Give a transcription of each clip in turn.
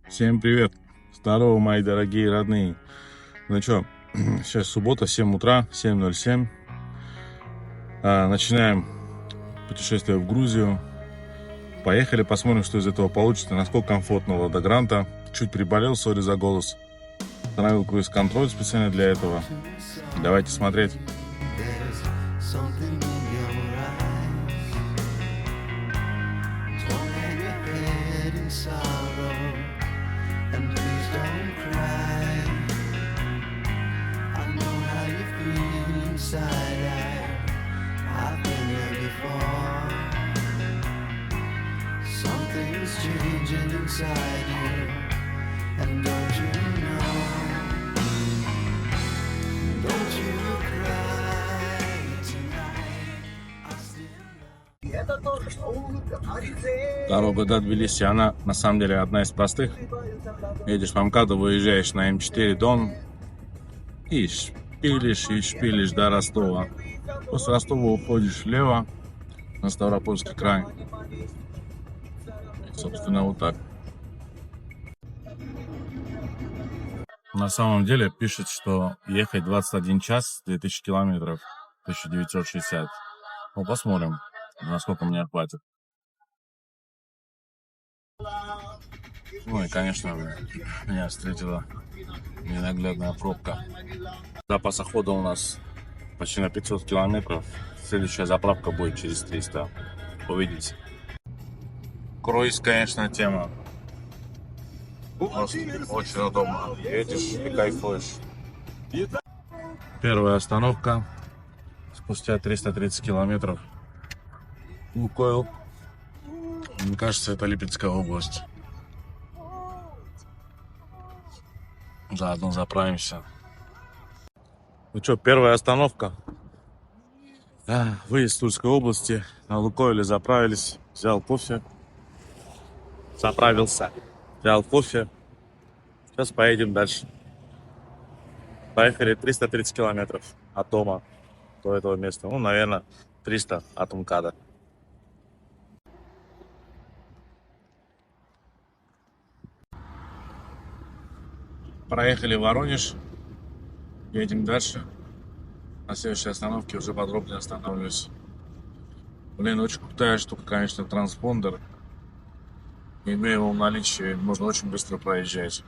Всем привет! Здорово, мои дорогие родные. Ну что, сейчас суббота, 7 утра, 7:07. Начинаем путешествие в Грузию. Поехали, посмотрим, что из этого получится, насколько комфортно до Гранта. Чуть приболел, сори за голос. Установил круиз-контроль специально для этого. Давайте смотреть. Дорога до Тбилиси, она на самом деле одна из простых. Едешь по МКАДу, выезжаешь на М4 Дон и шпилишь до Ростова. После Ростова уходишь влево на Ставропольский край. И, собственно, вот так. На самом деле пишет, что ехать 21 час, 2000 километров, 1960. Ну, посмотрим, насколько мне хватит. Ну и, конечно, меня встретила ненаглядная пробка. Запаса хода у нас почти на 500 километров. Следующая заправка будет через 300. Увидите. Круиз, конечно, тема. Просто очень удобно. Едешь и кайфуешь. Первая остановка. Спустя 330 километров. Лукойл. Мне кажется, это Липецкая область. Заодно заправимся. Ну что, первая остановка. Выезд с Тульской области. На Лукойле заправились. Взял кофе. Заправился. Взял кофе. Сейчас поедем дальше. Поехали 330 километров от дома до этого места. Ну, наверное, 300 от МКАДа. Проехали в Воронеж. Едем дальше. На следующей остановке уже подробнее останавливаюсь. Блин, очень крутая штука, конечно, транспондер. Имея его в наличии, можно очень быстро проезжать.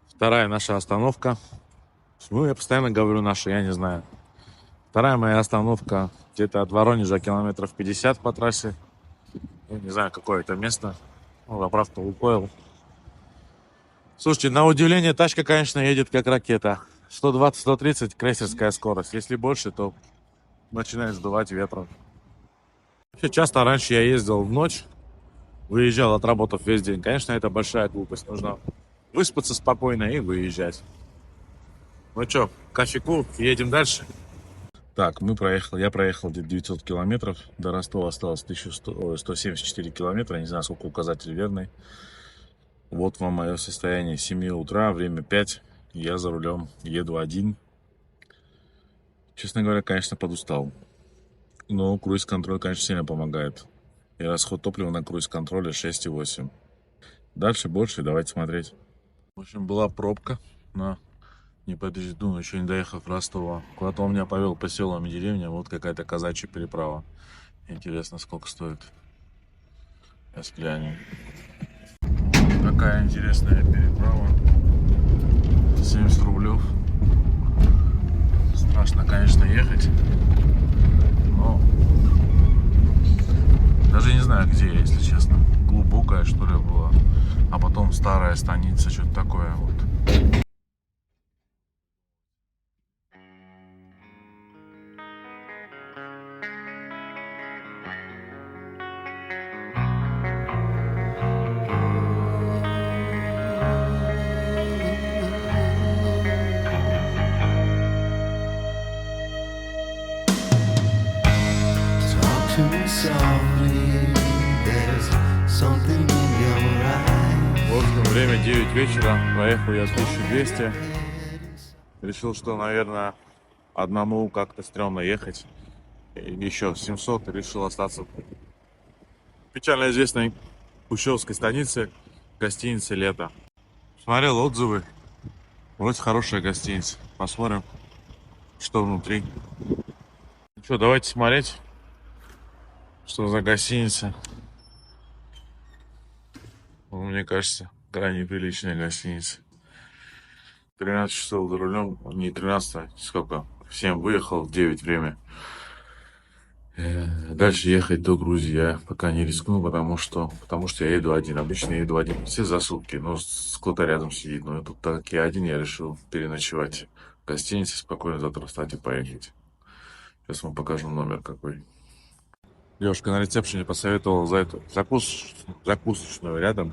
Вторая наша остановка. Ну, я постоянно говорю наша, я не знаю. Вторая моя остановка где-то от Воронежа километров 50 по трассе. Я не знаю, какое это место. Ну, заправка Лукойл. Слушайте, на удивление, тачка, конечно, едет как ракета. 120-130 крейсерская скорость. Если больше, то начинает сдувать ветром. Вообще, часто раньше я ездил в ночь, выезжал, отработав весь день. Конечно, это большая глупость. Нужно выспаться спокойно и выезжать. Ну что, кофейку, едем дальше. Так, я проехал 900 километров. До Ростова осталось 174 километра. Не знаю, сколько указатель верный. Вот вам мое состояние. 7 утра, время 5. Я за рулем, еду один. Честно говоря, конечно, подустал. Но круиз-контроль, конечно, сильно помогает. И расход топлива на круиз-контроле 6,8. Дальше больше, давайте смотреть. В общем, была пробка на Неподъезду, еще не доехав Ростова. Куда-то он меня повел по селам и деревням. Вот какая-то казачья переправа. Интересно, сколько стоит. Сейчас глянем. Такая интересная переправа. 70 рублев. Страшно, конечно, ехать. Но даже не знаю, где я, если честно. Глубокая, что ли, была. А потом старая станица, что-то такое вот. В общем, время 9 вечера. Проехал я 1200. Решил, что, наверное, одному как-то стрёмно ехать. И еще 700 и решил остаться в печально известной Кущевской станице, гостинице «Лето». Смотрел отзывы. Вроде хорошая гостиница. Посмотрим, что внутри. Ну что, давайте смотреть, что за гостиница. Ну, мне кажется, крайне приличная гостиница. 13 часов за рулем, не 13, а сколько? В 7 выехал, в 9 время. Дальше ехать до Грузии я пока не рискну, потому что я еду один. Обычно я еду один. Все за сутки, но кто-то рядом сидит. Но тут так я один, я решил переночевать в гостинице, спокойно завтра встать и поехать. Сейчас вам покажу номер какой. Девушка на ресепшене посоветовала за эту закусочную рядом.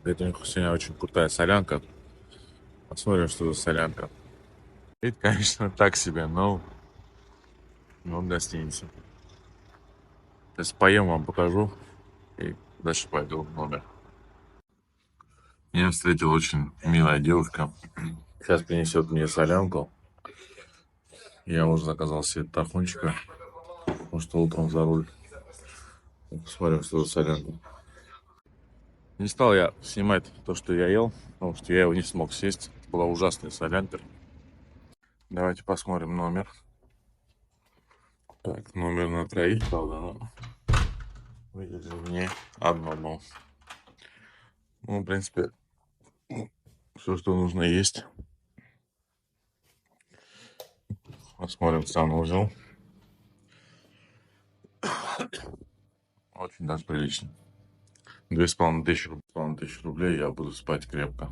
Это у них сегодня очень крутая солянка. Посмотрим, что за солянка. Вид, конечно, так себе, но в гостинице. Сейчас поем, вам покажу. И дальше пойду в номер. Меня встретила очень милая девушка. Сейчас принесет мне солянку. Я уже заказал себе тархунчика, потому что утром за руль. Посмотрим, что за солянка. Не стал я снимать то, что я ел, потому что я его не смог съесть. Это была ужасная солянка. Давайте посмотрим номер. Так, номер на троих, правда, но выделили мне одному. Ну, в принципе, все, что нужно, есть. Посмотрим санузел. Очень даже прилично. 2500 рублей, я буду спать крепко.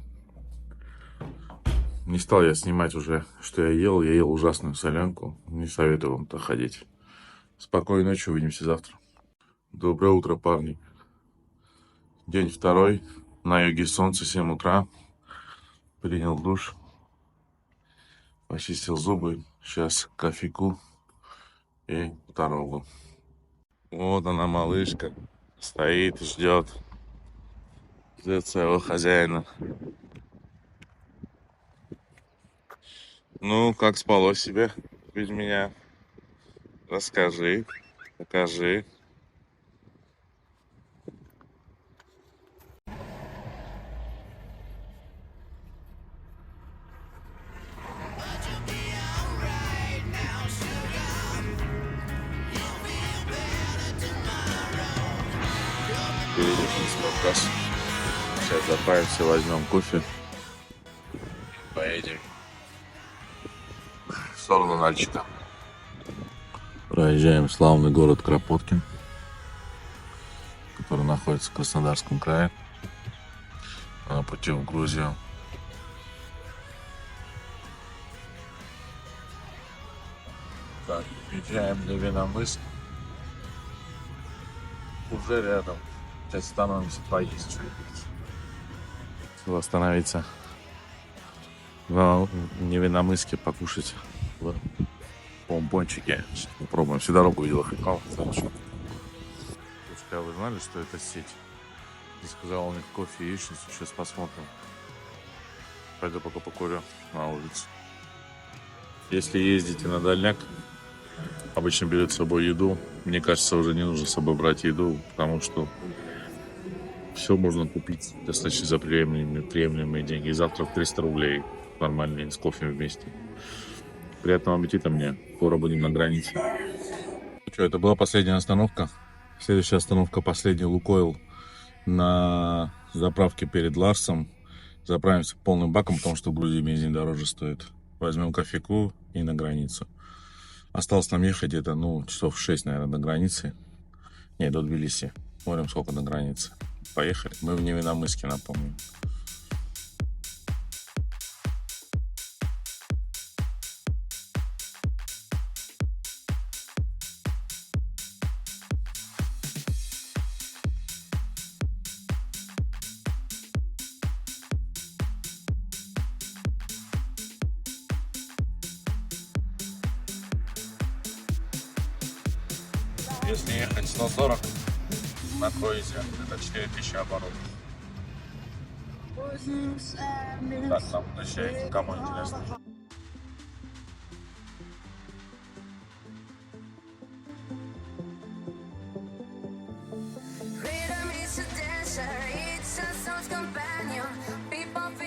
Не стал я снимать уже, что я ел. Я ел ужасную солянку. Не советую вам так ходить. Спокойной ночи, увидимся завтра. Доброе утро, парни. День второй. На юге солнце, 7 утра. Принял душ. Почистил зубы. Сейчас кофейку и в дорогу. Вот она, малышка. Стоит, ждет своего хозяина. Ну, как спалось себе без меня? Расскажи, покажи. Перейдем в кассу. Сейчас заправимся, возьмем кофе. Поедем в сторону Нальчика. Проезжаем славный город Кропоткин, который находится в Краснодарском крае, на пути в Грузию. Так, въезжаем на Невиномысск. Уже рядом. Сейчас становимся поесть. Остановиться в Невиномысске, покушать в бомбончике. Попробуем. Всю дорогу видел Хикал. Девушка, вы знали, что это сеть? Я сказал, у них кофе и яичницу. Сейчас посмотрим. Пойду пока покурю на улице. Если ездите на дальняк, обычно берет с собой еду. Мне кажется, уже не нужно с собой брать еду, потому что все можно купить достаточно за приемлемые деньги. И завтрак 300 рублей нормальный, с кофе вместе. Приятного аппетита мне. Скоро будем на границе. Ну что, это была последняя остановка. Следующая остановка, последний Лукойл на заправке перед Ларсом. Заправимся полным баком, потому что в Грузии бензин дороже стоит. Возьмем кофейку и на границу. Осталось нам ехать где-то, часов 6, наверное, до границы. Не, до Тбилиси. Смотрим, сколько до границы. Поехали. Мы в Невиномысске, напомню. Если ехать 140 на круизе, это 4000 оборотов. Так, нам возвращается, кому интересно. Freedom is a dancer, it's a soul's companion. People feel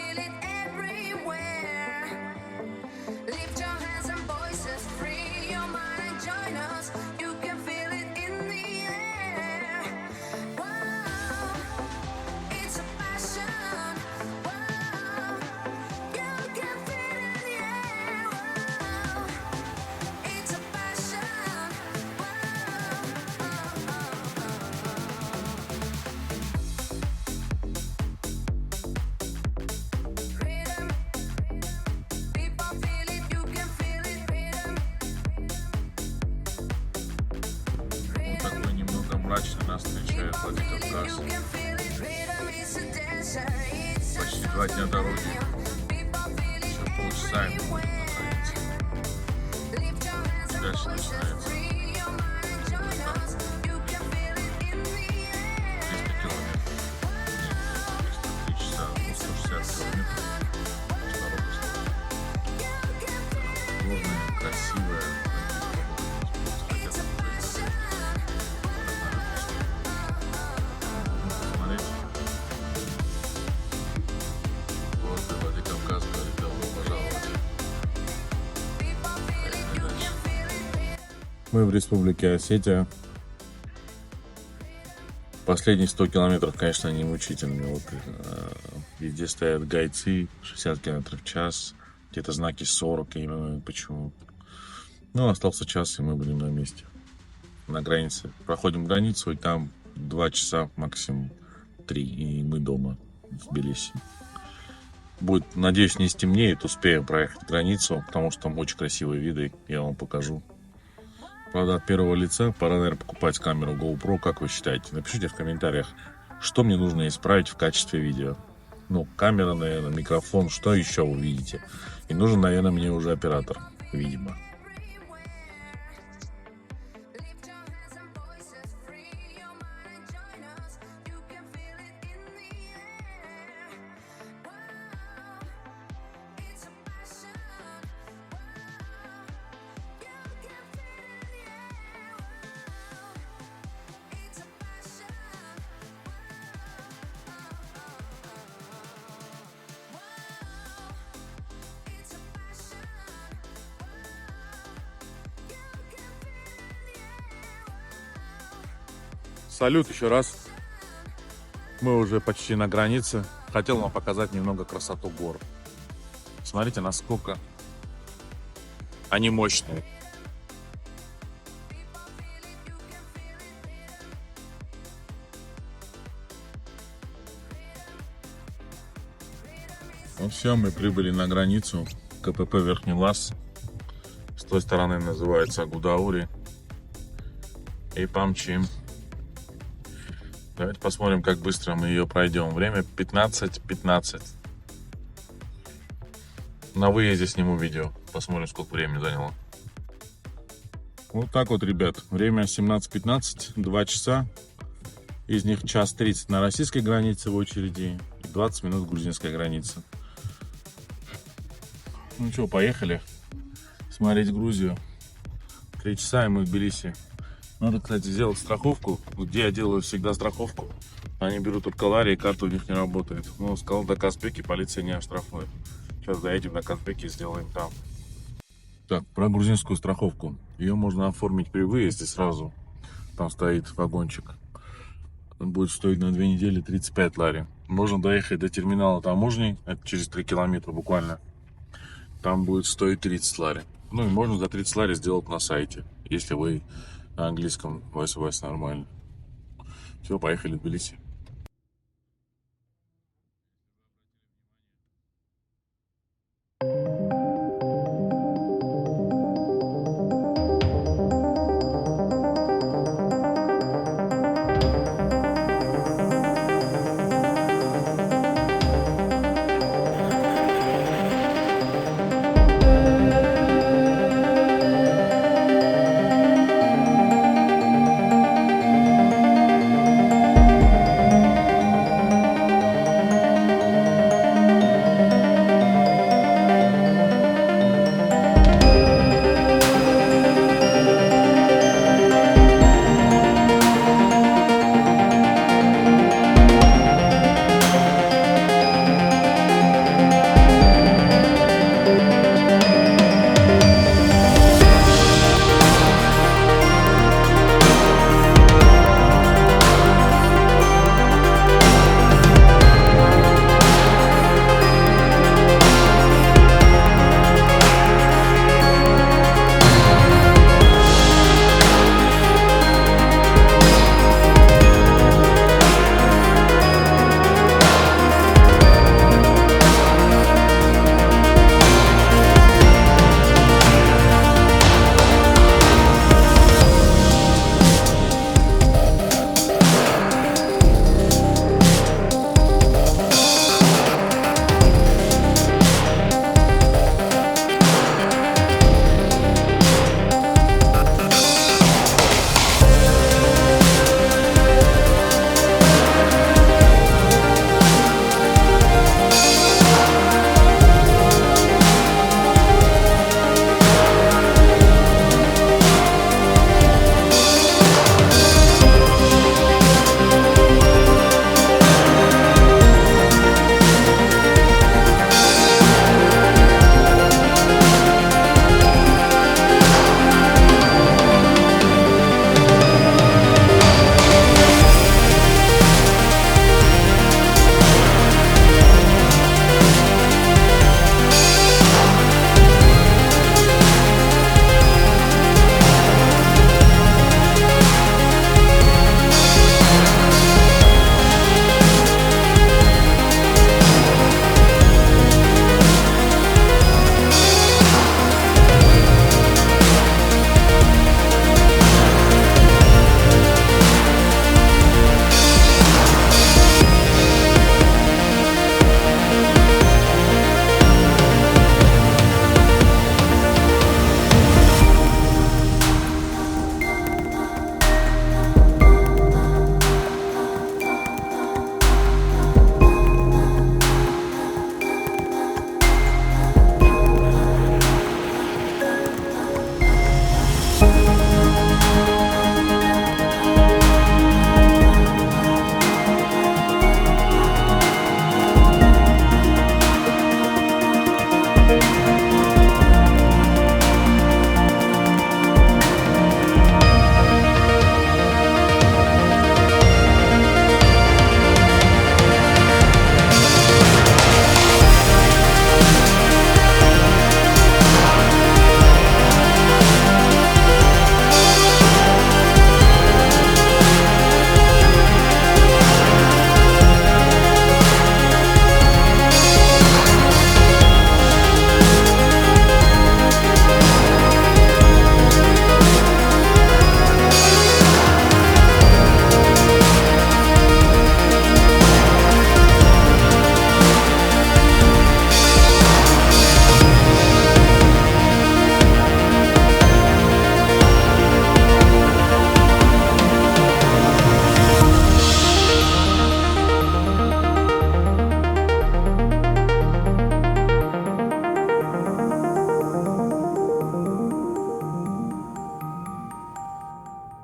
2 дня дороги. Еще полчаса и мы будем на границе. Дальше начинается 300 километров. Нет, 3 часа, 160 километров. Дорога сложная, красивая. Мы в республике Осетия. Последние 100 километров, конечно, они мучительные. Вот, везде стоят гайцы, 60 километров в час, где-то знаки 40, я не знаю почему. Ну, остался час, и мы будем на месте, на границе. Проходим границу, и там 2 часа, максимум 3, и мы дома в Тбилиси. Будет, надеюсь, не стемнеет, успеем проехать границу, потому что там очень красивые виды, я вам покажу. Правда, от первого лица пора, наверное, покупать камеру GoPro, как вы считаете? Напишите в комментариях, что мне нужно исправить в качестве видео. Ну, камера, наверное, микрофон, что еще вы видите? И нужен, наверное, мне уже оператор, видимо. Салют еще раз. Мы уже почти на границе. Хотел вам показать немного красоту гор. Смотрите, насколько они мощные. Ну все, мы прибыли на границу. КПП Верхний Лас. С той стороны называется Гудаури. И помчим. Давайте посмотрим, как быстро мы ее пройдем. Время 15:15. На выезде сниму видео. Посмотрим, сколько времени заняло. Вот так вот, ребят. Время 17:15, 2 часа. Из них 1:30 на российской границе в очереди и 20 минут грузинской границы. Ну что, поехали смотреть Грузию. 3 часа и мы в Тбилиси. Надо, кстати, сделать страховку. Где я делаю всегда страховку. Они берут только лари, и карта у них не работает. Ну, сказал, до Казбеки полиция не оштрафует. Сейчас заедем на Казбеки и сделаем там. Так, про грузинскую страховку. Ее можно оформить при выезде сразу. Там стоит вагончик. Он будет стоить на 2 недели 35 лари. Можно доехать до терминала таможни. Это через 3 километра буквально. Там будет стоить 30 лари. Ну и можно за 30 лари сделать на сайте. Если вы на английском voice нормально. Все, поехали в Тбилиси.